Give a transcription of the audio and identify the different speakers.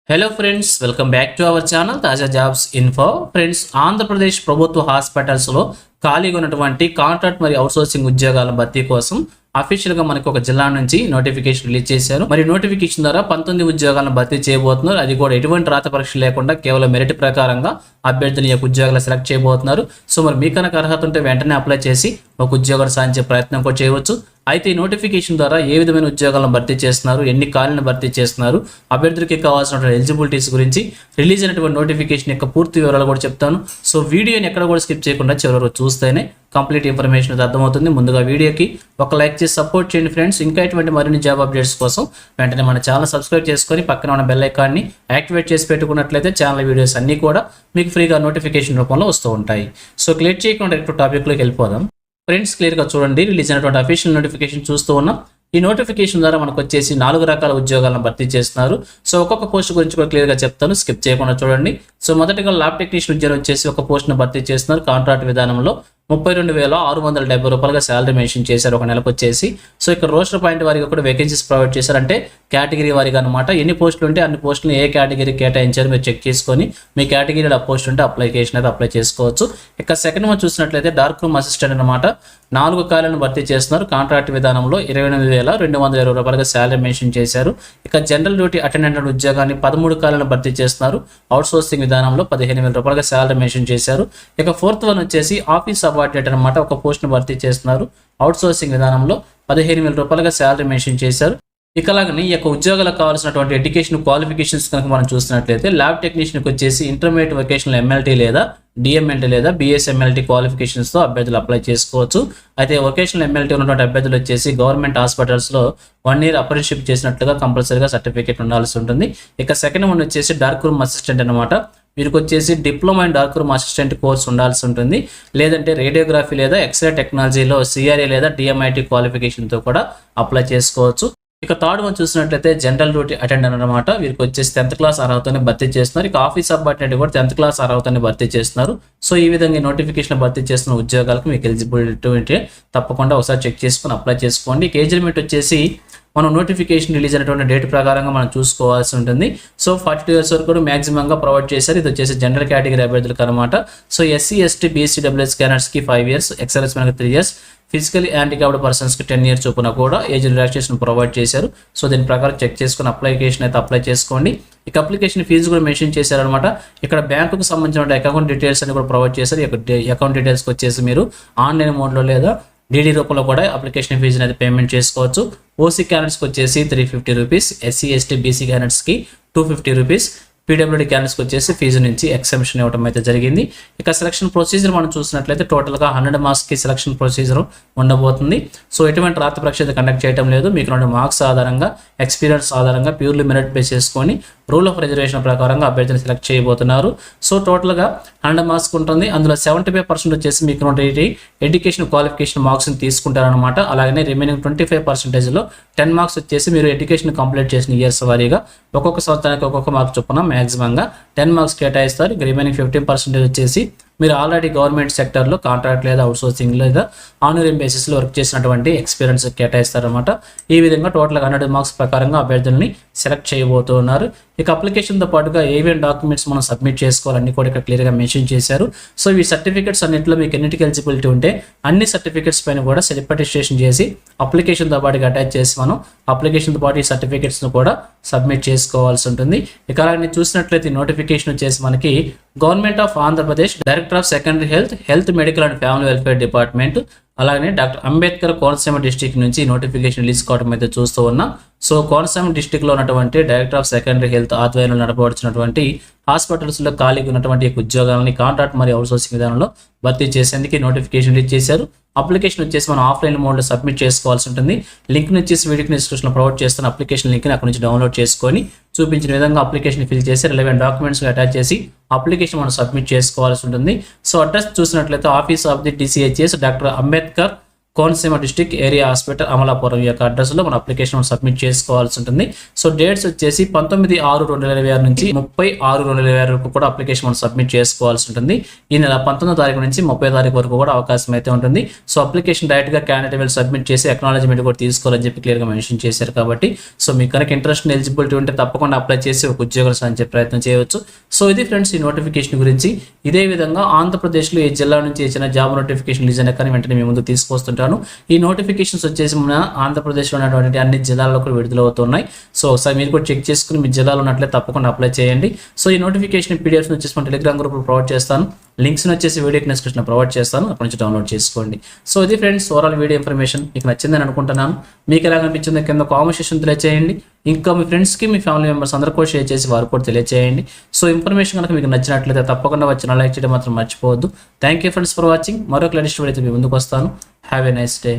Speaker 1: Hello friends, welcome back to our channel తాజా jobs info. Friends, Andhra Pradesh ప్రభుత్వ హాస్పిటల్స్లో ఖాళీగా ఉన్నటువంటి కాంట్రాక్ట్ మరియు అవుట్సోర్సింగ్ ఉద్యోగాల భర్తీ కోసం అఫీషియల్గా మనకు ఒక జిల్లా నుంచి నోటిఫికేషన్ రిలీజ్ చేశారు. మరి నోటిఫికేషన్ ద్వారా 19 ఉద్యోగాలను భర్తీ చేయబోతున్నారు. అది కూడా ఎటువంటి రాత పరీక్ష లేకుండా కేవలం మెరిట్ ప్రకారంగా అభ్యర్థిని యొక్క ఉద్యోగాలు సెలెక్ట్ చేయబోతున్నారు. సో మరి మీ కనుక అర్హత ఉంటే వెంటనే అప్లై చేసి ఒక ఉద్యోగాలు సాధించే ప్రయత్నం కూడా చేయవచ్చు. అయితే ఈ నోటిఫికేషన్ ద్వారా ఏ విధమైన ఉద్యోగాలను భర్తీ చేస్తున్నారు, ఎన్ని ఖాళీలను భర్తీ చేస్తున్నారు, అభ్యర్థులకి కావాల్సిన ఎలిజిబిలిటీస్ గురించి, రిలీజ్ అయినటువంటి నోటిఫికేషన్ యొక్క పూర్తి వివరాలు కూడా చెప్తాను. సో వీడియోని ఎక్కడ కూడా స్కిప్ చేయకుండా చివరి వరకు చూస్తేనే కంప్లీట్ ఇన్ఫర్మేషన్ అర్థమవుతుంది. ముందుగా వీడియోకి ఒక లైక్ చేసి సపోర్ట్ చేయండి ఫ్రెండ్స్. ఇంకా ఇటువంటి మరిన్ని జాబ్ అప్డేట్స్ కోసం వెంటనే మన ఛానల్ సబ్స్క్రైబ్ చేసుకొని పక్కన ఉన్న బెల్ ఐకాన్ని యాక్టివేట్ చేసి పెట్టుకున్నట్లయితే ఛానల్ వీడియోస్ అన్నీ కూడా మీకు ఫ్రీగా నోటిఫికేషన్ రూపంలో వస్తూ ఉంటాయి. సో క్లియర్ చేయకుండా డైరెక్ట్ టాపిక్లోకి వెళ్ళిపోదాం. ఫ్రెండ్స్, క్లియర్గా చూడండి, రిలీజ్ అయినటువంటి అఫీషియల్ నోటిఫికేషన్ చూస్తూ ఉన్నాం. ఈ నోటిఫికేషన్ ద్వారా మనకు వచ్చేసి 4 రకాల ఉద్యోగాలను భర్తీ చేస్తున్నారు. సో ఒక్కొక్క పోస్ట్ గురించి కూడా క్లియర్గా చెప్తాను, స్కిప్ చేయకుండా చూడండి. సో మొదటిగా ల్యాబ్ టెక్నీషియన్ ఉద్యోగం వచ్చేసి ఒక పోస్ట్ను భర్తీ చేస్తున్నారు. కాంట్రాక్ట్ విధానంలో 32,670 రూపాయలుగా శాలరీ మెన్షన్ చేశారు ఒక నెలకు వచ్చేసి. సో ఇక్కడ రోస్టర్ పాయింట్ వారిగా కూడా వేకెన్సీస్ ప్రొవైడ్ చేశారు, అంటే కేటగిరీ వారిగా అనమాట. ఎన్ని పోస్టులు ఉంటే అన్ని పోస్టులు ఏ కేటగిరీ కేటాయించారు మీరు చెక్ చేసుకొని మీ కేటగిరీలో పోస్ట్ ఉంటే అప్లికేషన్ అయితే అప్లై చేసుకోవచ్చు. ఇక సెకండ్ వన్ చూసినట్లయితే డార్క్ రూమ్ అసిస్టెంట్ అనమాట. 4 ఖాళీలను భర్తీ చేస్తున్నారు. కాంట్రాక్ట్ విధానంలో 28,220 రూపాయలుగా శాలరీ మెన్షన్ చేశారు. ఇక జనరల్ డ్యూటీ అటెండెంట్ ఉద్యోగాన్ని 13 ఖాళీలను భర్తీ చేస్తున్నారు. అవుట్ సోర్సింగ్ విధానంలో 15,000 రూపాయలుగా శాలరీ మెన్షన్ చేశారు. ఇక ఫోర్త్ వన్ వచ్చేసి ఆఫీస్ సబార్డినేట్ అనమాట. ఒక పోస్ట్ను భర్తీ చేస్తున్నారు. అవుట్ సోర్సింగ్ విధానంలో 15,000 రూపాయలుగా శాలరీ మెన్షన్ చేశారు. ఇక అలాగని ఈ యొక్క ఉద్యోగాలకు కావాల్సినటువంటి ఎడ్యుకేషన్ క్వాలిఫికేషన్స్ కనుక మనం చూసినట్లయితే ల్యాబ్ టెక్నీషియన్కి వచ్చేసి ఇంటర్మీడియట్ వొకేషనల్ ఎంఎల్టీ లేదా డిఎంఎల్టీ లేదా బిఎస్ఎంఎల్టీ క్వాలిఫికేషన్స్తో అభ్యర్థులు అప్లై చేసుకోవచ్చు. అయితే వొకేషనల్ ఎంఎల్టీ ఉన్నటువంటి అభ్యర్థులు వచ్చేసి గవర్నమెంట్ హాస్పిటల్స్లో 1 year అప్రెంటిస్షిప్ చేసినట్లుగా కంపల్సరీగా సర్టిఫికేట్ ఉండాల్సి ఉంటుంది. ఇక సెకండ్ వన్ వచ్చేసి డార్క్ రూమ్ అసిస్టెంట్ అనమాట. వీరికి వచ్చేసి diploma in dark room assistant course ఉండాల్సి ఉంటుంది. లేదంటే రేడియోగ్రఫీ లేదా ఎక్స్రే టెక్నాలజీలో సిఆర్ఏ లేదా డిఎంఐటీ క్వాలిఫికేషన్తో కూడా అప్లై చేసుకోవచ్చు. ఇక థర్డ్ వన్ చూసినట్లయితే జనరల్ డ్యూటీ అటెండెంట్ అనమాట. వీరికి వచ్చేసి 10th క్లాస్ అర్హతని భర్తీ చేస్తున్నారు. ఇక ఆఫీస్ సబార్డినేట్ కూడా 10th క్లాస్ అర్హతని భర్తీ చేస్తున్నారు. సో ఈ విధంగా నోటిఫికేషన్ భర్తీ చేస్తున్న ఉద్యోగాలకు మీకు ఎలిజిబిలిటీ ఉంటే తప్పకుండా ఒకసారి చెక్ చేసుకొని అప్లై చేసుకోండి. ఇక ఏజ్ లిమిట్ వచ్చేసి మనం నోటిఫికేషన్ రిలీజ్ అయినటువంటి డేట్ ప్రకారంగా మనం చూసుకోవాల్సి ఉంటుంది. సో 42 years వరకు కూడా మ్యాక్సిమంగా ప్రొవైడ్ చేశారు. ఇది వచ్చేసి జనరల్ కేటగిరీ అభ్యర్థులకు అనమాట. So SC ST BC EWS క్యాండిడేట్స్కి 5 years, ఎక్స్ఎల్ఎస్ మనకి 3 years, ఫిజికలీ హ్యాండిక్యాప్డ్ పర్సన్స్కి 10 years చొప్పున కూడా ఏజ్ రిలాక్సేషన్ ప్రొవైడ్ చేశారు. సో దీని ప్రకారం చెక్ చేసుకుని అప్లికేషన్ అయితే అప్లై చేసుకోండి. ఇక అప్లికేషన్ ఫీజు కూడా మెన్షన్ చేశారనమాట. ఇక్కడ బ్యాంకుకు సంబంధించిన అకౌంట్ డీటెయిల్స్ అని కూడా ప్రొవైడ్ చేశారు. అకౌంట్ డీటెయిల్స్కి వచ్చేసి మీరు ఆన్లైన్ మోడ్లో లేదా డీడీ రూపంలో కూడా అప్లికేషన్ ఫీజుని అయితే పేమెంట్ చేసుకోవచ్చు. ఓసీ క్యాండిడేట్స్కి వచ్చేసి 350 రూపీస్, ఎస్సీ ఎస్టీ బీసీ క్యాండిడేట్స్కి 250 రూపీస్, పీడబ్ల్యూడీ క్యాండిడేట్స్కి వచ్చేసి ఫీజు నుంచి ఎక్సెంప్షన్ ఇవ్వడం అయితే జరిగింది. ఇక సెలక్షన్ ప్రొసీజర్ మనం చూసినట్లయితే టోటల్గా 100 మార్క్స్కి సెలక్షన్ ప్రొసీజర్ ఉండబోతుంది. సో ఎటువంటి రాత పరీక్ష కండక్ట్ చేయడం లేదు. మీకు 2 మార్క్స్ ఆధారంగా, ఎక్స్పీరియన్స్ ఆధారంగా ప్యూర్లీ మెరిట్ బేస్ చేసుకొని రూల్ ఆఫ్ రిజర్వేషన్ ప్రకారంగా అభ్యర్థిని సెలెక్ట్ చేయబోతున్నారు. సో టోటల్గా 100 మార్క్స్ ఉంటుంది. అందులో 75% వచ్చేసి మీకు ఎడ్యుకేషన్ క్వాలిఫికేషన్ మార్క్స్ని తీసుకుంటారనమాట. అలాగే రిమైనింగ్ 25%లో 10 మార్క్స్ వచ్చేసి మీరు ఎడ్యుకేషన్ కంప్లీట్ చేసిన ఇయర్స్ వారీగా ఒక్కొక్క సంవత్సరానికి ఒక్కొక్క మార్క్ చొప్పున మ్యాక్సిమంగా 10 మార్క్స్ కేటాయిస్తారు. రిమైనింగ్ 15% వచ్చేసి మీరు ఆల్రెడీ గవర్నమెంట్ సెక్టర్లో కాంట్రాక్ట్ లేదా అవుట్సోర్సింగ్ లేదా ఆనరింగ్ బేసిస్లో వర్క్ చేసినటువంటి ఎక్స్పీరియన్స్ కేటాయిస్తారనమాట. ఈ విధంగా టోటల్గా 100 మార్క్స్ ప్రకారంగా అభ్యర్థుల్ని సెలెక్ట్ చేయబోతున్నారు. ఇక అప్లికేషన్తో పాటుగా ఏవేం డాక్యుమెంట్స్ మనం సబ్మిట్ చేసుకోవాలన్నీ కూడా ఇక్కడ క్లియర్గా మెన్షన్ చేశారు. సో ఈ సర్టిఫికేట్స్ అన్నింటిలో మీకు ఎన్నిటికి ఎలిజిబిలిటీ ఉంటే అన్ని సర్టిఫికేట్స్ పైన కూడా సెల్ఫ్ అటెస్టేషన్ చేసి అప్లికేషన్తో పాటుగా అటాచ్ చేసి మనం అప్లికేషన్తో పాటు ఈ సర్టిఫికేట్స్ను కూడా సబ్మిట్ చేసుకోవాల్సి ఉంటుంది. ఇక అలాగే చూసినట్లయితే నోటిఫికేషన్ వచ్చేసి మనకి government of Andhra Pradesh director of secondary health medical and family welfare department, అలాగే డాక్టర్ అంబేద్కర్ కోనసీమ డిస్ట్రిక్ట్ నుంచి నోటిఫికేషన్ రిలీజ్ కావడం అయితే చూస్తూ ఉన్నాం. సో కోనసీమ డిస్ట్రిక్ట్లో ఉన్నటువంటి డైరెక్టర్ ఆఫ్ సెకండరీ హెల్త్ ఆధ్వర్యంలో నడపవలసినటువంటి హాస్పిటల్స్లో ఖాళీగా ఉన్నటువంటి ఉద్యోగాలని కాంట్రాక్ట్ మరియు అవుట్సోర్సింగ్ విధానంలో భర్తీ చేసేందుకు నోటిఫికేషన్ రిలీజ్ చేశారు. అప్లికేషన్ వచ్చేసి మనం ఆఫ్లైన్ మోడ్లో సబ్మిట్ చేసుకోవాల్సి ఉంటుంది. లింక్ని వచ్చేసి వీడియోకి డిస్క్రిప్షన్లో ప్రొవైడ్ చేస్తున్న అప్లికేషన్ లింక్ని అక్కడ నుంచి డౌన్లోడ్ చేసుకొని చూపించిన విధంగా అప్లికేషన్ ఫిల్ చేసి రిలవెంట్ డాక్యుమెంట్స్ అటాచ్ చేసి అప్లికేషన్ మనం సబ్మిట్ చేసుకోవాల్సి ఉంటుంది. సో అడ్రస్ చూసినట్లయితే office of the DCHS doctor Ambedkar Konaseema district area hospital Amalapuram ఈ యొక్క అడ్రస్లో మన అప్లికేషన్ సబ్మిట్ చేసుకోవాల్సి ఉంటుంది. సో డేట్స్ వచ్చేసి 19/6/2026 నుంచి 30/6/2026 వరకు కూడా అప్లికేషన్ మనం సబ్మిట్ చేసుకోవాల్సి ఉంటుంది. ఈ నెల 19వ తారీఖు నుంచి 30వ తారీఖు వరకు కూడా అవకాశం అయితే ఉంటుంది. సో అప్లికేషన్ డైరెక్ట్గా క్యాండిడేట్ వెళ్ళి సబ్మిట్ చేసి అక్నాలజ్మెంట్ కూడా తీసుకోవాలని చెప్పి క్లియర్గా మెన్షన్ చేశారు. కాబట్టి సో మీకు కనుక ఇంట్రెస్ట్ ఎలిజిబిలిటీ ఉంటే తప్పకుండా అప్లై చేసి ఒక ఉద్యోగాలు సాధించే ప్రయత్నం చేయవచ్చు. సో ఇది ఫ్రెండ్స్ ఈ నోటిఫికేషన్ గురించి. ఇదే విధంగా ఆంధ్రప్రదేశ్లో ఏ జిల్లా నుంచి ఇచ్చిన జాబ్ నోటిఫికేషన్ రిలీజ్ అయినా కానీ వెంటనే మీ ముందు తీసుకొస్తుంటాను. ఈ నోటిఫికేషన్స్ వచ్చేసి మన ఆంధ్రప్రదేశ్లో ఉన్నటువంటి అన్ని జిల్లాల్లో కూడా విడుదలవుతున్నాయి. సో ఒకసారి మీరు కూడా చెక్ చేసుకుని మీ జిల్లాలో ఉన్నట్లయితే తప్పకుండా అప్లై చేయండి. సో ఈ నోటిఫికేషన్ పీడిఎఫ్స్ వచ్చేసి మన టెలిగ్రామ్ గ్రూప్లో ప్రొవైడ్ చేస్తాను. లింక్స్ వచ్చేసి వీడియో డిస్క్రిప్షన్ ప్రొవైడ్ చేస్తాను, అక్కడ నుంచి డౌన్లోడ్ చేసుకోండి. సో ఇది ఫ్రెండ్స్ ఓవరాల్ వీడియో ఇన్ఫర్మేషన్ మీకు నచ్చిందని అనుకుంటున్నాను. మీకు ఎలా అనిపించిందో కింద కామెంట్ సెక్షన్ తెలియజేయండి. ఇంకా మీ ఫ్రెండ్స్కి మీ ఫ్యామిలీ మెంబర్స్ అందరూ కూడా షేర్ చేసి వారు కూడా తెలియజేయండి. సో ఇన్ఫర్మేషన్ కనుక మీకు నచ్చినట్లయితే తప్పకుండా వచ్చిన లైక్ చేయడం మాత్రం మర్చిపోవద్దు. Thank you friends for watching. మరొక లేటెస్ట్ వీడియో మీ ముందుకు వస్తాను. Have a nice day.